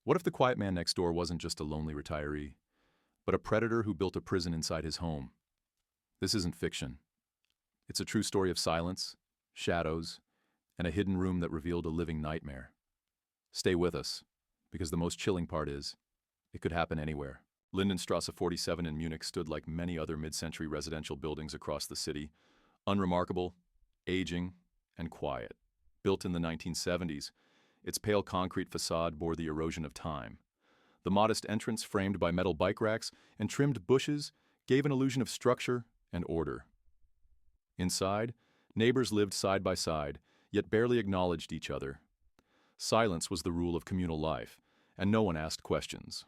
What if the quiet man next door wasn't just a lonely retiree, but a predator who built a prison inside his home? This isn't fiction. It's a true story of silence, shadows, and a hidden room that revealed a living nightmare. Stay with us, because the most chilling part is, it could happen anywhere. Lindenstrasse 47 in Munich stood like many other mid-century residential buildings across the city, unremarkable, aging, and quiet. Built in the 1970s, its pale concrete facade bore the erosion of time. The modest entrance, framed by metal bike racks and trimmed bushes, gave an illusion of structure and order. Inside, neighbors lived side by side, yet barely acknowledged each other. Silence was the rule of communal life, and no one asked questions.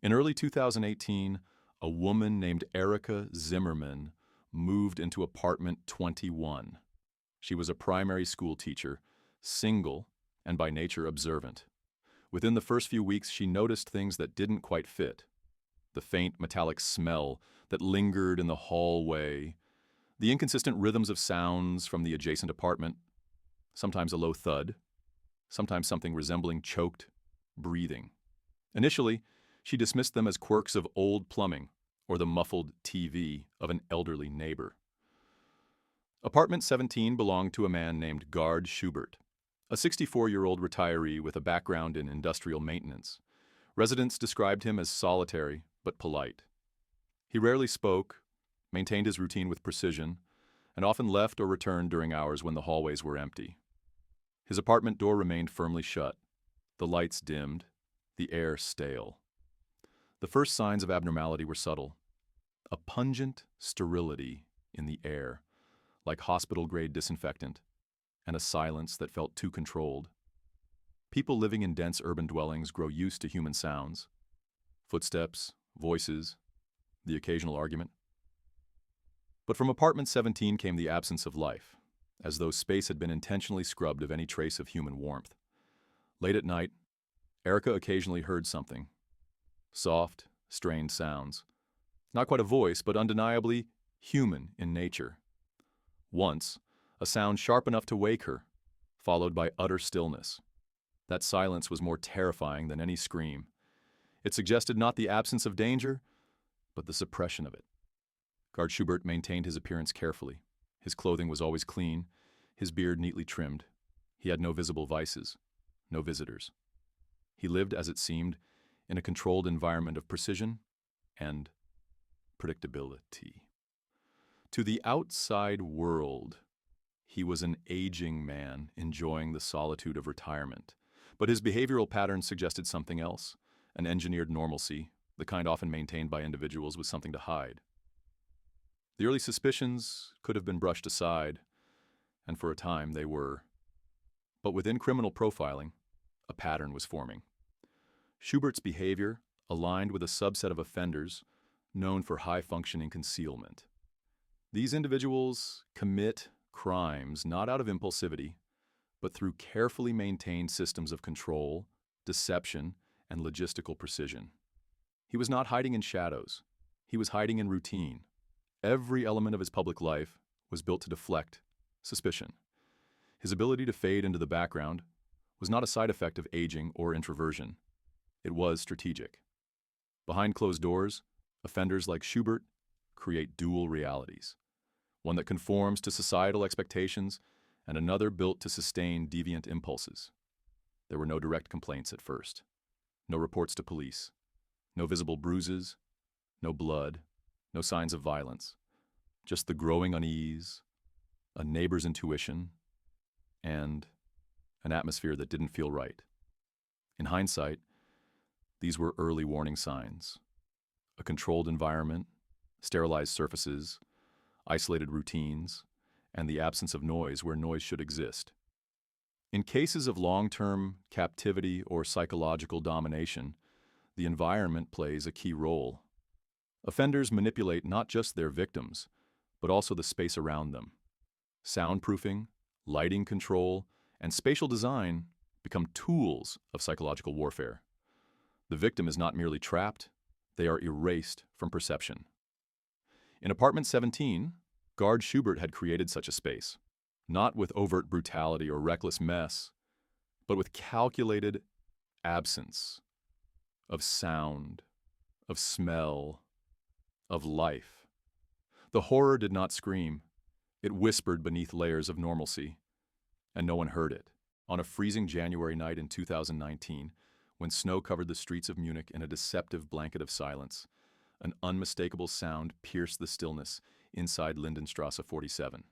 In early 2018, a woman named Erika Zimmerman moved into apartment 21. She was a primary school teacher, single, and by nature observant. Within the first few weeks, she noticed things that didn't quite fit. The faint metallic smell that lingered in the hallway, the inconsistent rhythms of sounds from the adjacent apartment, sometimes a low thud, sometimes something resembling choked breathing. Initially, she dismissed them as quirks of old plumbing or the muffled TV of an elderly neighbor. Apartment 17 belonged to a man named Ghard Schubert, a 64-year-old retiree with a background in industrial maintenance. Residents described him as solitary but polite. He rarely spoke, maintained his routine with precision, and often left or returned during hours when the hallways were empty. His apartment door remained firmly shut, the lights dimmed, the air stale. The first signs of abnormality were subtle. A pungent sterility in the air, like hospital-grade disinfectant, and a silence that felt too controlled. People living in dense urban dwellings grow used to human sounds. Footsteps, voices, the occasional argument. But from apartment 17 came the absence of life, as though space had been intentionally scrubbed of any trace of human warmth. Late at night, Erika occasionally heard something. Soft, strained sounds. Not quite a voice, but undeniably human in nature. Once, a sound sharp enough to wake her, followed by utter stillness. That silence was more terrifying than any scream. It suggested not the absence of danger, but the suppression of it. Ghard Schubert maintained his appearance carefully. His clothing was always clean, his beard neatly trimmed. He had no visible vices, no visitors. He lived, as it seemed, in a controlled environment of precision and predictability. To the outside world, he was an aging man enjoying the solitude of retirement. But his behavioral patterns suggested something else, an engineered normalcy, the kind often maintained by individuals with something to hide. The early suspicions could have been brushed aside, and for a time they were. But within criminal profiling, a pattern was forming. Schubert's behavior aligned with a subset of offenders known for high-functioning concealment. These individuals commit crimes not out of impulsivity, but through carefully maintained systems of control, deception, and logistical precision. He was not hiding in shadows. He was hiding in routine. Every element of his public life was built to deflect suspicion. His ability to fade into the background was not a side effect of aging or introversion. It was strategic. Behind closed doors, offenders like Schubert create dual realities, one that conforms to societal expectations and another built to sustain deviant impulses. There were no direct complaints at first, no reports to police, no visible bruises, no blood, no signs of violence, just the growing unease, a neighbor's intuition, and an atmosphere that didn't feel right. In hindsight, these were early warning signs. A controlled environment, sterilized surfaces, isolated routines, and the absence of noise where noise should exist. In cases of long-term captivity or psychological domination, the environment plays a key role. Offenders manipulate not just their victims, but also the space around them. Soundproofing, lighting control, and spatial design become tools of psychological warfare. The victim is not merely trapped, they are erased from perception. In apartment 17, Ghard Schubert had created such a space, not with overt brutality or reckless mess, but with calculated absence, of sound, of smell, of life. The horror did not scream. It whispered beneath layers of normalcy, and no one heard it. On a freezing January night in 2019, when snow covered the streets of Munich in a deceptive blanket of silence, an unmistakable sound pierced the stillness inside Lindenstrasse 47.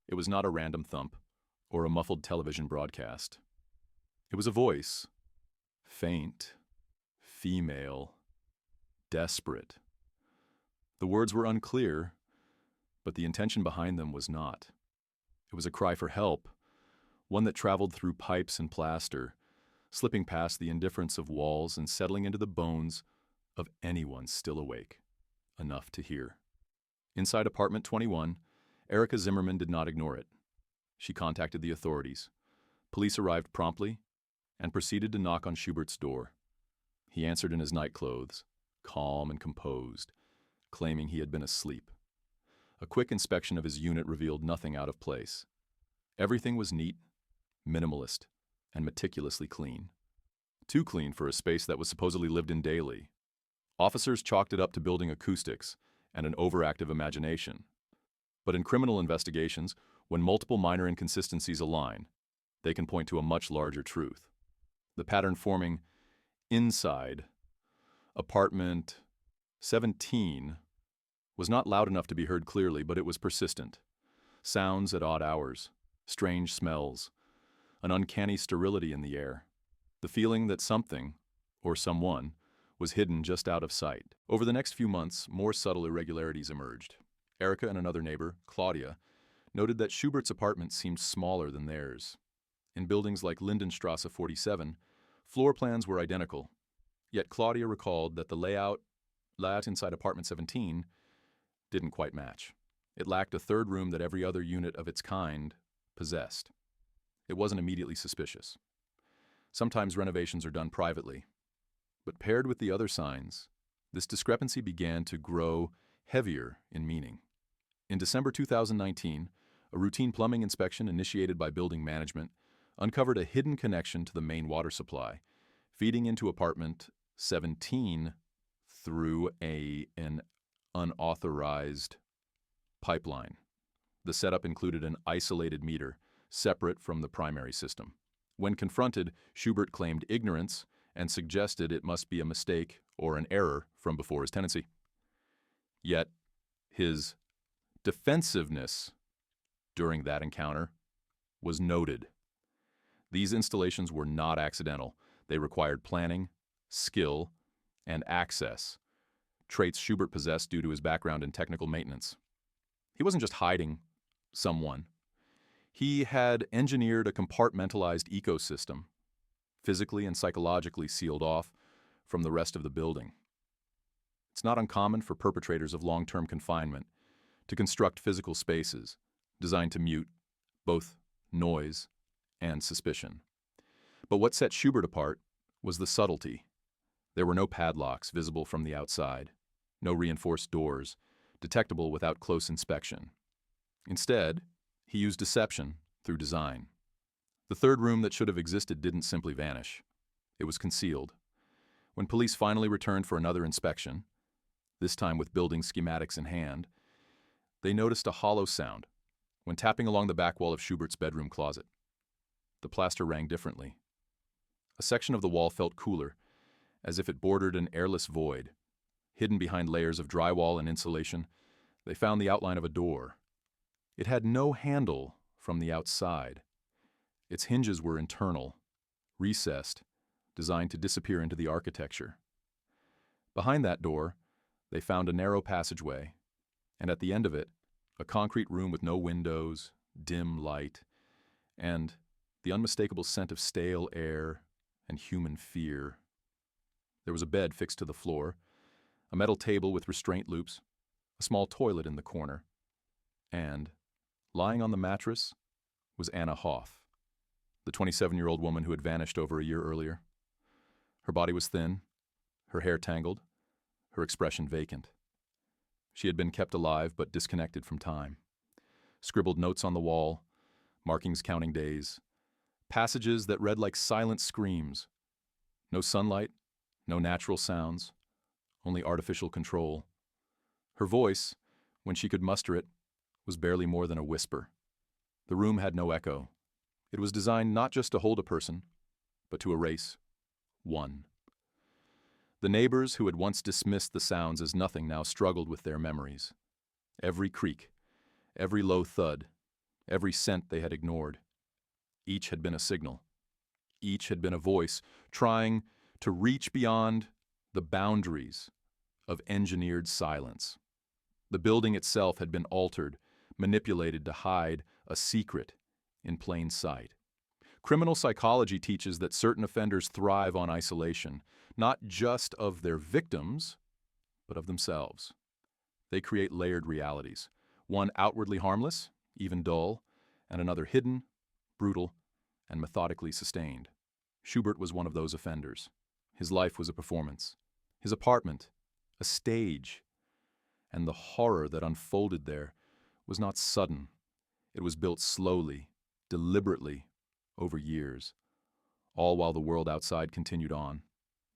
It was not a random thump or a muffled television broadcast. It was a voice, faint, female, desperate. The words were unclear, but the intention behind them was not. It was a cry for help, one that traveled through pipes and plaster, slipping past the indifference of walls and settling into the bones of anyone still awake, enough to hear. Inside apartment 21, Erika Zimmerman did not ignore it. She contacted the authorities. Police arrived promptly and proceeded to knock on Schubert's door. He answered in his nightclothes, calm and composed, claiming he had been asleep. A quick inspection of his unit revealed nothing out of place. Everything was neat, minimalist, and meticulously clean. Too clean for a space that was supposedly lived in daily. Officers chalked it up to building acoustics and an overactive imagination. But in criminal investigations, when multiple minor inconsistencies align, they can point to a much larger truth. The pattern forming inside apartment 17 was not loud enough to be heard clearly, but it was persistent. Sounds at odd hours, strange smells, an uncanny sterility in the air, the feeling that something, or someone, was hidden just out of sight. Over the next few months, more subtle irregularities emerged. Erika and another neighbor, Claudia, noted that Schubert's apartment seemed smaller than theirs. In buildings like Lindenstrasse 47, floor plans were identical, yet Claudia recalled that the layout inside apartment 17 didn't quite match. It lacked a third room that every other unit of its kind possessed. It wasn't immediately suspicious. Sometimes renovations are done privately, but paired with the other signs, this discrepancy began to grow heavier in meaning. In December 2019, a routine plumbing inspection initiated by building management uncovered a hidden connection to the main water supply, feeding into apartment 17 through an unauthorized pipeline. The setup included an isolated meter, separate from the primary system. When confronted, Schubert claimed ignorance and suggested it must be a mistake or an error from before his tenancy. Yet, his defensiveness during that encounter was noted. These installations were not accidental. They required planning, skill, and access, traits Schubert possessed due to his background in technical maintenance. He wasn't just hiding someone. He had engineered a compartmentalized ecosystem, physically and psychologically sealed off from the rest of the building. It's not uncommon for perpetrators of long-term confinement to construct physical spaces designed to mute both noise and suspicion. But what set Schubert apart was the subtlety. There were no padlocks visible from the outside, no reinforced doors, detectable without close inspection. Instead, he used deception through design. The third room that should have existed didn't simply vanish. It was concealed. When police finally returned for another inspection, this time with building schematics in hand, they noticed a hollow sound when tapping along the back wall of Schubert's bedroom closet. The plaster rang differently. A section of the wall felt cooler, as if it bordered an airless void. Hidden behind layers of drywall and insulation, they found the outline of a door. It had no handle from the outside. Its hinges were internal, recessed, designed to disappear into the architecture. Behind that door, they found a narrow passageway, and at the end of it, a concrete room with no windows, dim light, and the unmistakable scent of stale air and human fear. There was a bed fixed to the floor, a metal table with restraint loops, a small toilet in the corner, and, lying on the mattress, was Anna Hoff, the 27-year-old woman who had vanished over a year earlier. Her body was thin, her hair tangled, her expression vacant. She had been kept alive but disconnected from time. Scribbled notes on the wall, markings counting days, passages that read like silent screams. No sunlight, No natural sounds, only artificial control. Her voice, when she could muster it, was barely more than a whisper. The room had no echo. It was designed not just to hold a person, but to erase one. The neighbors who had once dismissed the sounds as nothing now struggled with their memories. Every creak, every low thud, every scent they had ignored. Each had been a signal. Each had been a voice trying to reach beyond the boundaries of engineered silence. The building itself had been altered, manipulated to hide a secret in plain sight. Criminal psychology teaches that certain offenders thrive on isolation, not just of their victims, but of themselves. They create layered realities, one outwardly harmless, even dull, and another hidden, brutal, and methodically sustained. Schubert was one of those offenders. His life was a performance. His apartment, a stage. And the horror that unfolded there was not sudden. It was built slowly, deliberately, over years, all while the world outside continued on,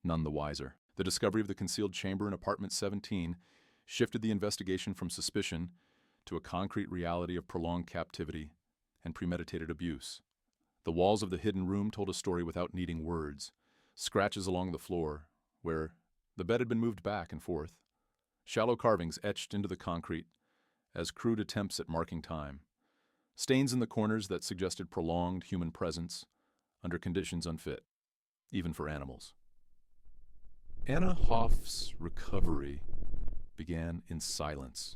none the wiser. The discovery of the concealed chamber in apartment 17 shifted the investigation from suspicion to a concrete reality of prolonged captivity and premeditated abuse. The walls of the hidden room told a story without needing words. Scratches along the floor, where the bed had been moved back and forth. Shallow carvings etched into the concrete as crude attempts at marking time. Stains in the corners that suggested prolonged human presence under conditions unfit, even for animals. Anna Hoff's recovery began in silence.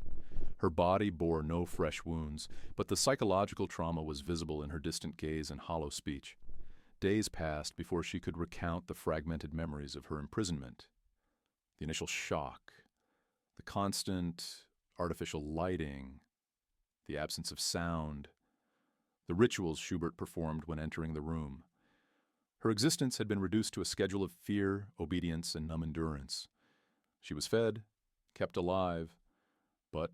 Her body bore no fresh wounds, but the psychological trauma was visible in her distant gaze and hollow speech. Days passed before she could recount the fragmented memories of her imprisonment. The initial shock, the constant artificial lighting, the absence of sound, the rituals Schubert performed when entering the room. Her existence had been reduced to a schedule of fear, obedience, and numb endurance. She was fed, kept alive, but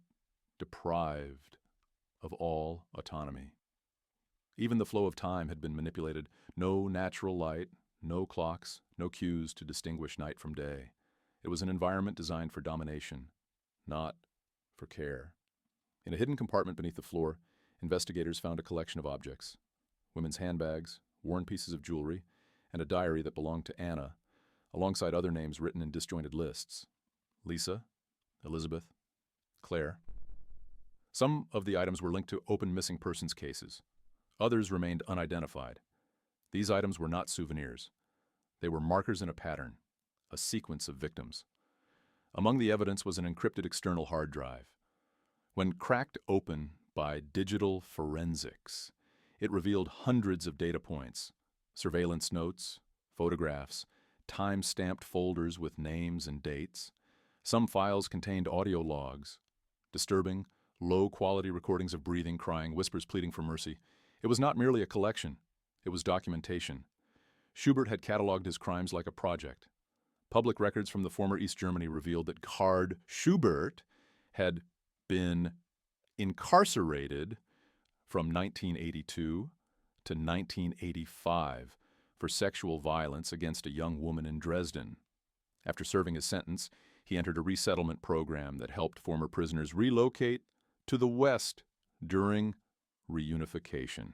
deprived of all autonomy. Even the flow of time had been manipulated. No natural light, no clocks, no cues to distinguish night from day. It was an environment designed for domination, not for care. In a hidden compartment beneath the floor, investigators found a collection of objects: women's handbags, worn pieces of jewelry, and a diary that belonged to Anna, alongside other names written in disjointed lists: Lisa, Elizabeth, Claire. Some of the items were linked to open missing persons cases. Others remained unidentified. These items were not souvenirs. They were markers in a pattern, a sequence of victims. Among the evidence was an encrypted external hard drive. When cracked open by digital forensics, it revealed hundreds of data points: surveillance notes, photographs, time-stamped folders with names and dates. Some files contained audio logs, disturbing, low-quality recordings of breathing, crying, whispers pleading for mercy. It was not merely a collection. It was documentation. Schubert had cataloged his crimes like a project. Public records from the former East Germany revealed that Ghard Schubert had been incarcerated from 1982 to 1985 for sexual violence against a young woman in Dresden. After serving his sentence, he entered a resettlement program that helped former prisoners relocate to the West during reunification.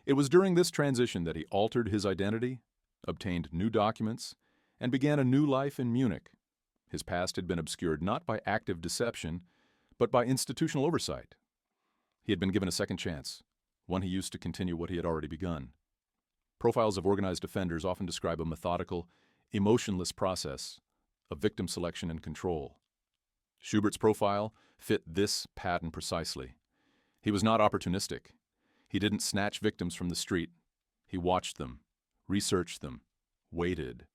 It was during this transition that he altered his identity, obtained new documents, and began a new life in Munich. His past had been obscured not by active deception, but by institutional oversight. He had been given a second chance, one he used to continue what he had already begun. Profiles of organized offenders often describe a methodical, emotionless process of victim selection and control. Schubert's profile fit this pattern precisely. He was not opportunistic. He didn't snatch victims from the street. He watched them, researched them, waited.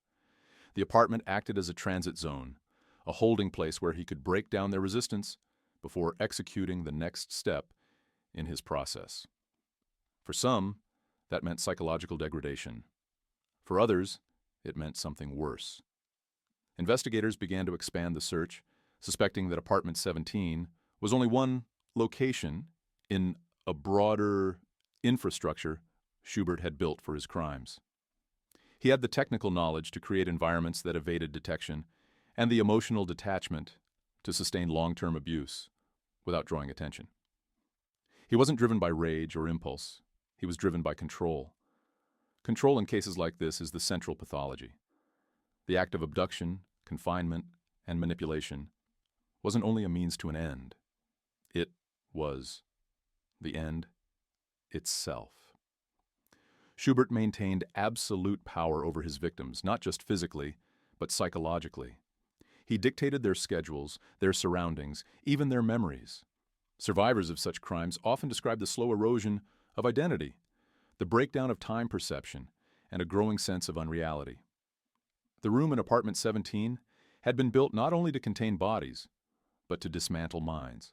The apartment acted as a transit zone, a holding place where he could break down their resistance before executing the next step in his process. For some, that meant psychological degradation. For others, it meant something worse. Investigators began to expand the search, suspecting that apartment 17 was only one location in a broader infrastructure Schubert had built for his crimes. He had the technical knowledge to create environments that evaded detection, and the emotional detachment to sustain long-term abuse without drawing attention. He wasn't driven by rage or impulse. He was driven by control. Control in cases like this is the central pathology. The act of abduction, confinement, and manipulation wasn't only a means to an end. It was the end itself. Schubert maintained absolute power over his victims, not just physically, but psychologically. He dictated their schedules, their surroundings, even their memories. Survivors of such crimes often describe the slow erosion of identity, the breakdown of time perception, and a growing sense of unreality. The room in apartment 17 had been built not only to contain bodies, but to dismantle minds.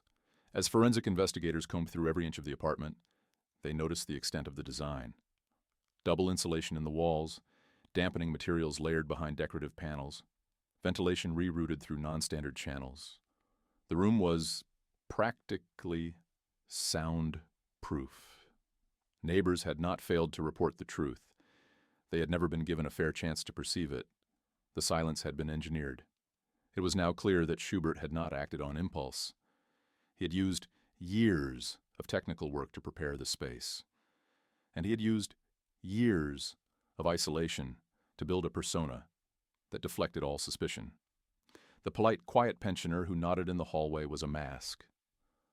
As forensic investigators combed through every inch of the apartment, they noticed the extent of the design. Double insulation in the walls, dampening materials layered behind decorative panels, ventilation rerouted through non-standard channels. The room was practically soundproof. Neighbors had not failed to report the truth. They had never been given a fair chance to perceive it. The silence had been engineered. It was now clear that Schubert had not acted on impulse. He had used years of technical work to prepare the space. And he had used years of isolation to build a persona that deflected all suspicion. The polite, quiet pensioner who nodded in the hallway was a mask.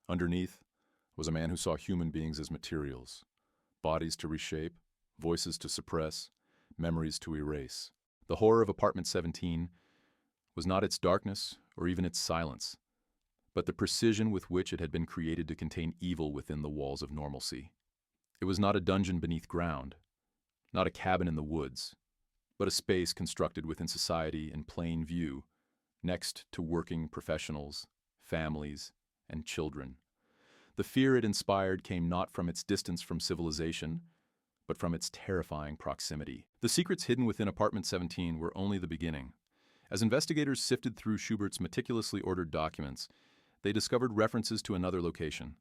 Underneath was a man who saw human beings as materials, bodies to reshape, voices to suppress, memories to erase. The horror of apartment 17 was not its darkness or even its silence, but the precision with which it had been created to contain evil within the walls of normalcy. It was not a dungeon beneath ground, not a cabin in the woods, but a space constructed within society in plain view, next to working professionals, families, and children. The fear it inspired came not from its distance from civilization, but from its terrifying proximity. The secrets hidden within apartment 17 were only the beginning. As investigators sifted through Schubert's meticulously ordered documents, they discovered references to another location,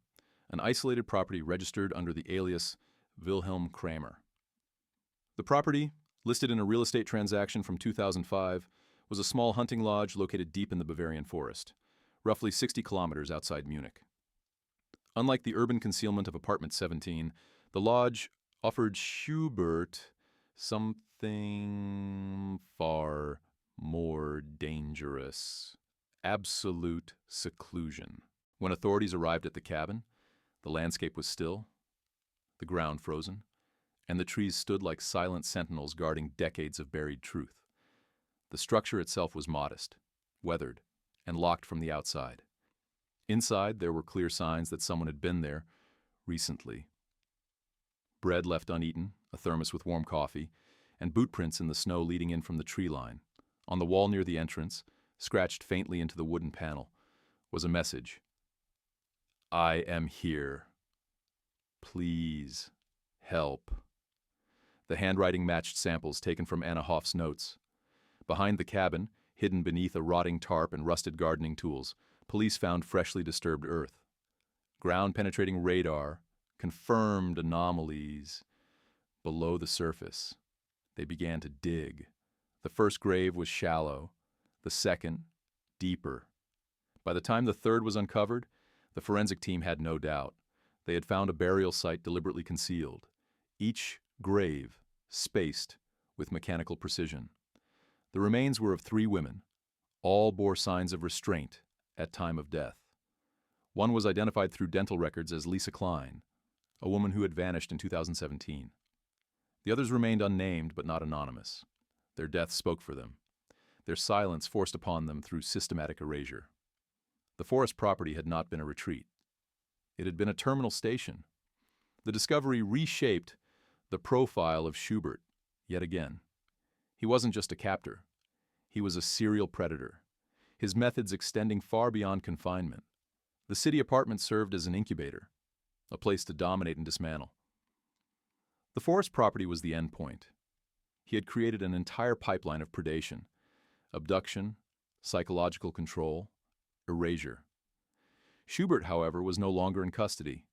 an isolated property registered under the alias Wilhelm Kramer. The property, listed in a real estate transaction from 2005, was a small hunting lodge located deep in the Bavarian forest, roughly 60 kilometers outside Munich. Unlike the urban concealment of apartment 17, the lodge offered Schubert something far more dangerous: absolute seclusion. When authorities arrived at the cabin, the landscape was still, the ground frozen, and the trees stood like silent sentinels guarding decades of buried truth. The structure itself was modest, weathered, and locked from the outside. Inside, there were clear signs that someone had been there recently. Bread left uneaten, a thermos with warm coffee, and boot prints in the snow leading in from the tree line. On the wall near the entrance, scratched faintly into the wooden panel, was a message. "I am here. Please help." The handwriting matched samples taken from Anna Hoff's notes. Behind the cabin, hidden beneath a rotting tarp and rusted gardening tools, police found freshly disturbed earth. Ground-penetrating radar confirmed anomalies below the surface. They began to dig. The first grave was shallow, the second, deeper. By the time the third was uncovered, the forensic team had no doubt. They had found a burial site deliberately concealed, each grave spaced with mechanical precision. The remains were of 3 women. All bore signs of restraint at time of death. One was identified through dental records as Lisa Klein, a woman who had vanished in 2017. The others remained unnamed but not anonymous. Their death spoke for them, their silence forced upon them through systematic erasure. The forest property had not been a retreat. It had been a terminal station. The discovery reshaped the profile of Schubert yet again. He wasn't just a captor. He was a serial predator, his methods extending far beyond confinement. The city apartment served as an incubator, a place to dominate and dismantle. The forest property was the end point. He had created an entire pipeline of predation, abduction, psychological control, erasure. Schubert, however, was no longer in custody.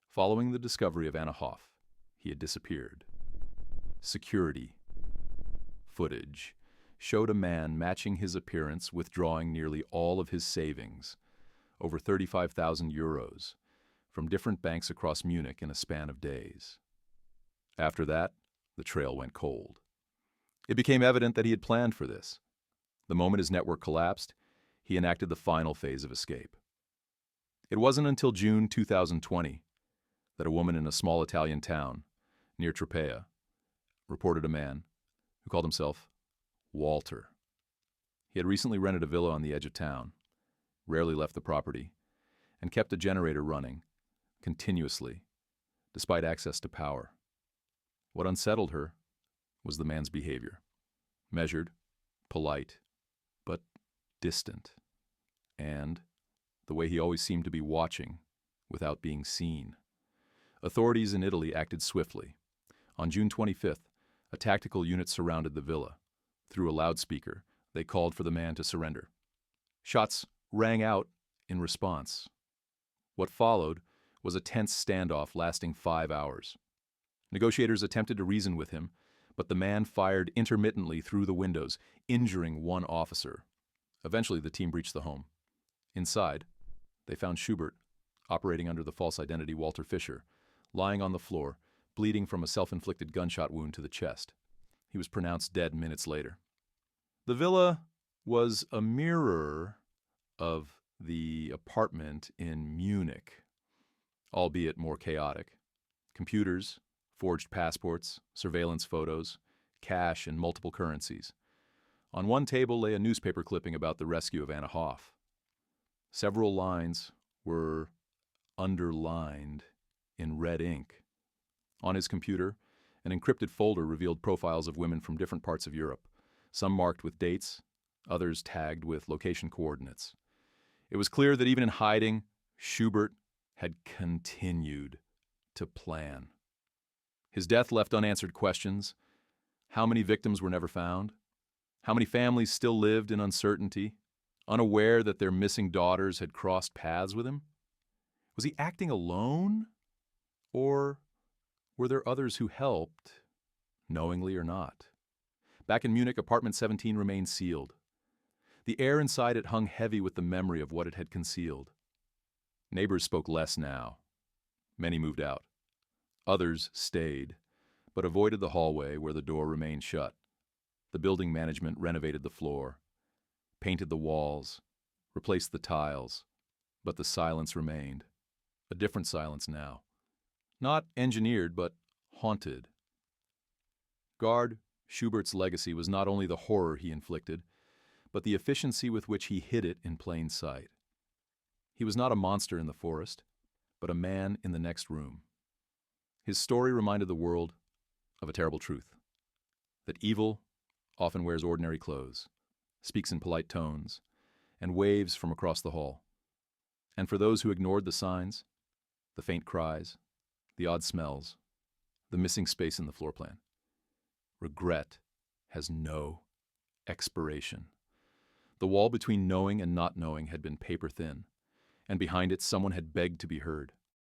Following the discovery of Anna Hoff, he had disappeared. Security footage showed a man matching his appearance withdrawing nearly all of his savings, over 35,000 euros, from different banks across Munich in a span of days. After that, the trail went cold. It became evident that he had planned for this. The moment his network collapsed, he enacted the final phase of escape. It wasn't until June 2020 that a woman in a small Italian town near Tropea reported a man who called himself Walter. He had recently rented a villa on the edge of town, rarely left the property, and kept a generator running continuously, despite access to power. What unsettled her was the man's behavior. Measured, polite, but distant. And the way he always seemed to be watching without being seen. Authorities in Italy acted swiftly. On June 25th, a tactical unit surrounded the villa. Through a loudspeaker, they called for the man to surrender. Shots rang out in response. What followed was a tense standoff lasting 5 hours. Negotiators attempted to reason with him, but the man fired intermittently through the windows, injuring one officer. Eventually, the team reached the home. Inside, they found Schubert, operating under the false identity Walter Fischer, lying on the floor, bleeding from a self-inflicted gunshot wound to the chest. He was pronounced dead minutes later. The villa was a mirror of the apartment in Munich, albeit more chaotic. Computers, forged passports, surveillance photos, cash, and multiple currencies. On one table lay a newspaper clipping about the rescue of Anna Hoff. Several lines were underlined in red ink. On his computer, an encrypted folder revealed profiles of women from different parts of Europe, some marked with dates, others tagged with location coordinates. It was clear that even in hiding, Schubert had continued to plan. His death left unanswered questions. How many victims were never found? How many families still lived in uncertainty, unaware that their missing daughters had crossed paths with him? Was he acting alone? Or were there others who helped, knowingly or not? Back in Munich, apartment 17 remained sealed. The air inside it hung heavy with the memory of what it had concealed. Neighbors spoke less now. Many moved out. Others stayed, but avoided the hallway where the door remained shut. The building management renovated the floor, painted the walls, replaced the tiles, but the silence remained. A different silence now. Not engineered, but haunted. Ghard Schubert's legacy was not only the horror he inflicted, but the efficiency with which he hid it in plain sight. He was not a monster in the forest, but a man in the next room. His story reminded the world of a terrible truth, that evil often wears ordinary clothes, speaks in polite tones, and waves from across the hall. And for those who ignored the signs, the faint cries, the odd smells, the missing space in the floor plan, regret has no expiration. The wall between knowing and not knowing had been paper thin, and behind it someone had begged to be heard.